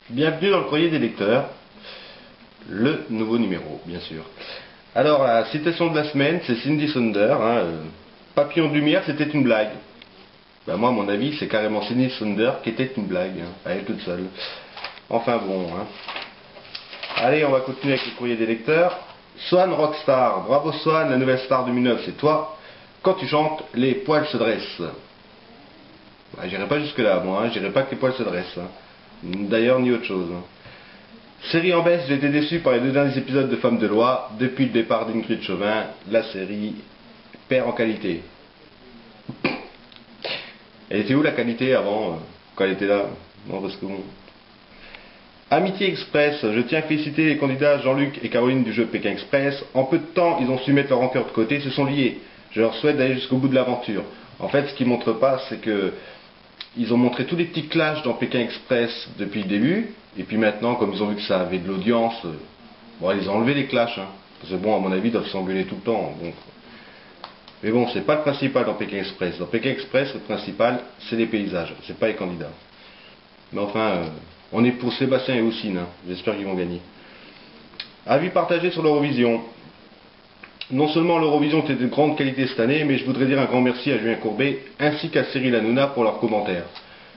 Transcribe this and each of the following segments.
Bienvenue dans le courrier des lecteurs, le nouveau numéro, bien sûr. Alors, la citation de la semaine, c'est Cindy Saunders. Papillon de lumière, c'était une blague. Ben, moi, à mon avis, c'est carrément Cindy Saunders qui était une blague, à elle toute seule. Enfin bon. Allez, on va continuer avec le courrier des lecteurs. Swan Rockstar. Bravo Swan, la nouvelle star 2009, c'est toi. Quand tu chantes, les poils se dressent. Ben, j'irai pas jusque-là, moi. J'irai pas que les poils se dressent. D'ailleurs, ni autre chose. Série en baisse, j'ai été déçu par les 2 derniers épisodes de Femmes de loi. Depuis le départ d'Ingrid Chauvin, la série perd en qualité. Elle était où la qualité avant, quand elle était là? Non, parce que bon. Amitié Express, je tiens à féliciter les candidats Jean-Luc et Caroline du jeu Pékin Express. En peu de temps, ils ont su mettre leur rancœur de côté, se sont liés. Je leur souhaite d'aller jusqu'au bout de l'aventure. En fait, ce qu'ils ne montrent pas, c'est que ils ont montré tous les petits clashs dans Pékin Express depuis le début, et puis maintenant, comme ils ont vu que ça avait de l'audience, bon, ils ont enlevé les clashs. Parce que bon, à mon avis, ils doivent s'engueuler tout le temps. Donc. Mais bon, c'est pas le principal dans Pékin Express. Dans Pékin Express, le principal, c'est les paysages, c'est pas les candidats. Mais enfin, on est pour Sébastien et Houssine, j'espère qu'ils vont gagner. Avis partagé sur l'Eurovision. Non seulement l'Eurovision était de grande qualité cette année, mais je voudrais dire un grand merci à Julien Courbet ainsi qu'à Cyril Hanouna pour leurs commentaires.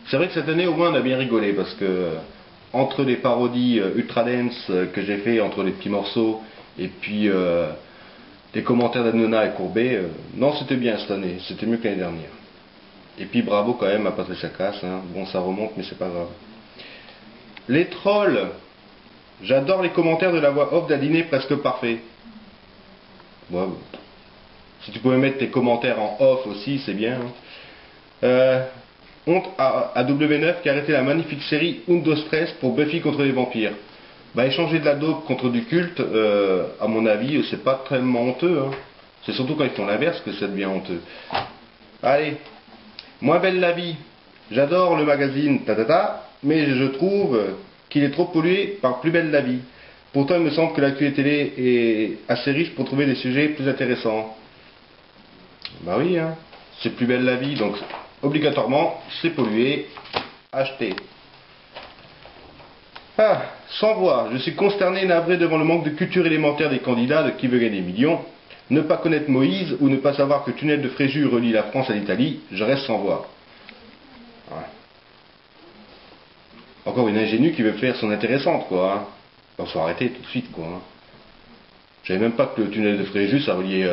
C'est vrai que cette année, au moins, on a bien rigolé parce que entre les parodies Ultra Dance que j'ai fait, entre les petits morceaux, et puis les commentaires d'Hanouna et Courbet, non, c'était bien cette année, c'était mieux que l'année dernière. Et puis bravo quand même à Patricia Cass, bon, ça remonte, mais c'est pas grave. Les trolls, j'adore les commentaires de la voix off d'Adiné presque parfait. Ouais, si tu pouvais mettre tes commentaires en off aussi, c'est bien. Honte à W9 qui a arrêté la magnifique série Undo Stress pour Buffy contre les vampires. Bah, échanger de la dope contre du culte, à mon avis, c'est pas tellement honteux. C'est surtout quand ils font l'inverse que ça devient honteux. Allez, moins belle la vie. J'adore le magazine mais je trouve qu'il est trop pollué par Plus belle la vie. Pourtant, il me semble que l'actu télé est assez riche pour trouver des sujets plus intéressants. Bah oui, c'est Plus belle la vie, donc obligatoirement, c'est pollué. Acheter. Sans voix, je suis consterné et navré devant le manque de culture élémentaire des candidats de Qui veut gagner des millions. Ne pas connaître Moïse ou ne pas savoir que le tunnel de Fréjus relie la France à l'Italie, je reste sans voix. Ouais. Encore une ingénue qui veut faire son intéressante, quoi. Il faut arrêter tout de suite, quoi. Je savais même pas que le tunnel de Fréjus ça reliait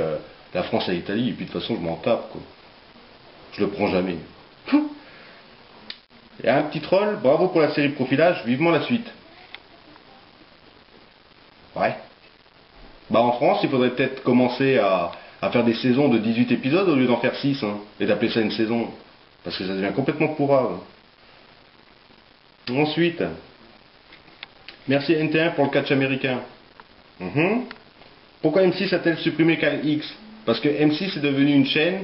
la France à l'Italie, et puis de toute façon je m'en tape, quoi. Je le prends jamais. Et un petit troll, bravo pour la série Profilage, vivement la suite. Ouais. Bah en France, il faudrait peut-être commencer à faire des saisons de 18 épisodes au lieu d'en faire 6, et d'appeler ça une saison. Parce que ça devient complètement pourrave. Ensuite, merci NT1 pour le catch américain. Pourquoi M6 a-t-elle supprimé CalX? Parce que M6 est devenu une chaîne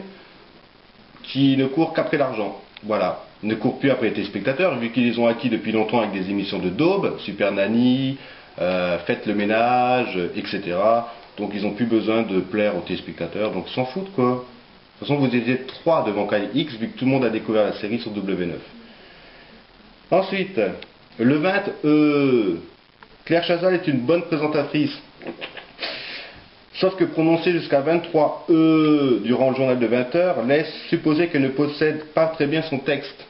qui ne court qu'après l'argent. Voilà. Ne court plus après les téléspectateurs, vu qu'ils les ont acquis depuis longtemps avec des émissions de daube, Super Nanny, Faites le ménage, etc. Donc ils n'ont plus besoin de plaire aux téléspectateurs, donc ils s'en foutent, quoi. De toute façon, vous étiez 3 devant KX, vu que tout le monde a découvert la série sur W9. Ensuite, le 20, Claire Chazal est une bonne présentatrice. Sauf que prononcer jusqu'à 23 durant le journal de 20 heures laisse supposer qu'elle ne possède pas très bien son texte.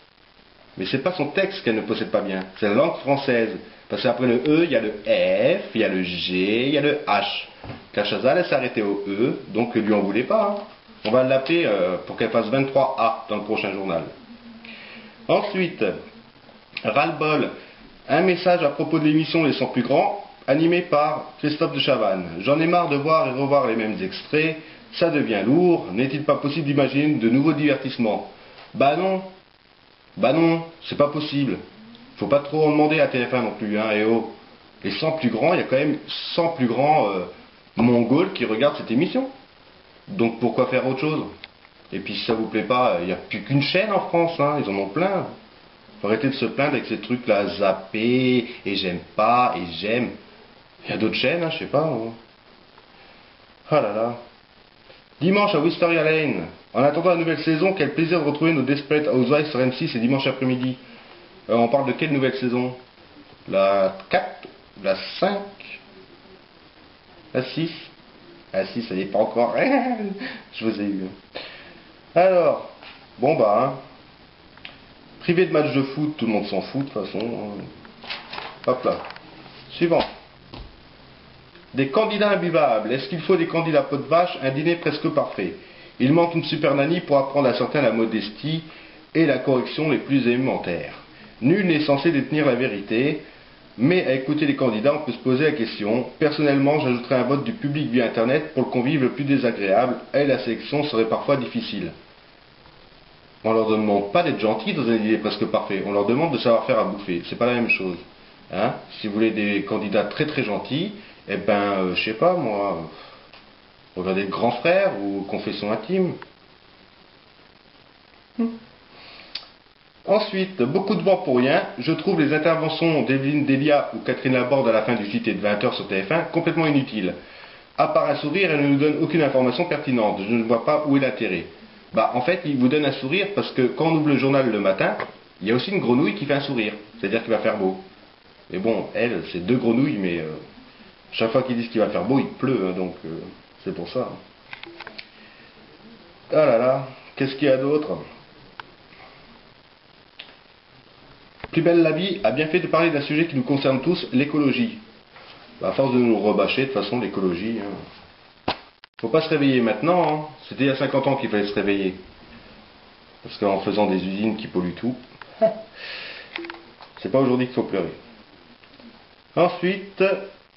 Mais c'est pas son texte qu'elle ne possède pas bien, c'est la langue française. Parce qu'après le E, il y a le F, il y a le G, il y a le H. Claire Chazal, elle s'est arrêtée au E, donc ne lui en voulez pas. On va l'appeler pour qu'elle fasse 23A dans le prochain journal. Ensuite, ras-le-bol, un message à propos de l'émission Les 100 plus grands, animé par Christophe de Chavannes. J'en ai marre de voir et revoir les mêmes extraits, ça devient lourd, n'est-il pas possible d'imaginer de nouveaux divertissements? Bah non, c'est pas possible. Faut pas trop en demander à TF1 non plus, et oh. Les 100 plus grands, il y a quand même 100 plus grands mongols qui regardent cette émission. Donc pourquoi faire autre chose? Et puis si ça vous plaît pas, il n'y a plus qu'une chaîne en France, ils en ont plein. Faut arrêter de se plaindre avec ces trucs là, zapper, et j'aime pas, et j'aime. Il y a d'autres chaînes, je sais pas. Ah là là. Dimanche à Wisteria Lane. En attendant la nouvelle saison, quel plaisir de retrouver nos Desperate Housewives sur M6 et dimanche après-midi. On parle de quelle nouvelle saison? la 4, la 5, la 6. Ah si, ça n'est pas encore. Je vous ai eu. Alors, bon bah, hein. Privé de match de foot, tout le monde s'en fout de toute façon. Hop là. Suivant. Des candidats imbuvables. Est-ce qu'il faut des candidats peau de vache? Un dîner presque parfait. Il manque une super nanny pour apprendre à certains la modestie et la correction les plus élémentaires. Nul n'est censé détenir la vérité, mais à écouter les candidats, on peut se poser la question. Personnellement, j'ajouterais un vote du public via Internet pour le convive le plus désagréable, et la sélection serait parfois difficile. On leur demande pas d'être gentils dans un dîner presque parfait, on leur demande de savoir faire à bouffer. C'est pas la même chose. Hein, si vous voulez des candidats très très gentils, eh ben, je sais pas moi, regardez le Grand Frère ou Confession intime. Ensuite, beaucoup de vent pour rien, je trouve les interventions d'Evelyne Delia ou Catherine Laborde à la fin du JT de 20h sur TF1 complètement inutiles. À part un sourire, elles ne nous donnent aucune information pertinente, je ne vois pas où est l'intérêt. Bah en fait, ils vous donnent un sourire parce que quand on ouvre le journal le matin, il y a aussi une grenouille qui fait un sourire, c'est-à-dire qu'il va faire beau. Mais bon, elle, c'est deux grenouilles, mais chaque fois qu'ils disent qu'il va faire beau, il pleut, hein, donc c'est pour ça. Ah là là, qu'est-ce qu'il y a d'autre? Plus belle la vie a bien fait de parler d'un sujet qui nous concerne tous, l'écologie. Bah, à force de nous rebâcher, de toute façon, l'écologie... Faut pas se réveiller maintenant, hein. C'était il y a 50 ans qu'il fallait se réveiller. Parce qu'en faisant des usines qui polluent tout, c'est pas aujourd'hui qu'il faut pleurer. Ensuite,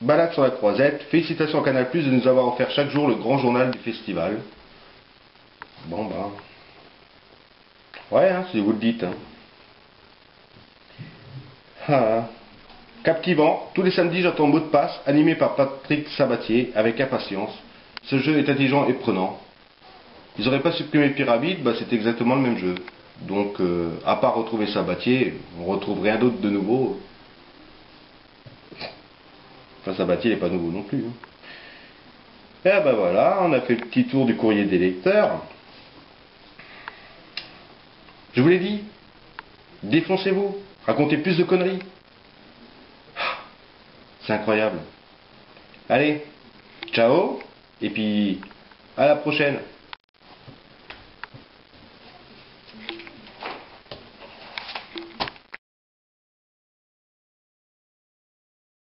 balade sur la croisette. Félicitations à Canal+ de nous avoir offert chaque jour le grand journal du festival. Bon bah... Ouais, hein, si vous le dites. Hein. Ah, captivant, tous les samedis j'entends mot de passe, animé par Patrick Sabatier, avec impatience. Ce jeu est intelligent et prenant. Ils n'auraient pas supprimé Pyramide, bah c'est exactement le même jeu. Donc, à part retrouver Sabatier, on retrouve rien d'autre de nouveau. Enfin, Sabatier n'est pas nouveau non plus. Hein. Et ben voilà, on a fait le petit tour du courrier des lecteurs. Je vous l'ai dit, défoncez-vous, racontez plus de conneries. C'est incroyable. Allez, ciao, et puis à la prochaine.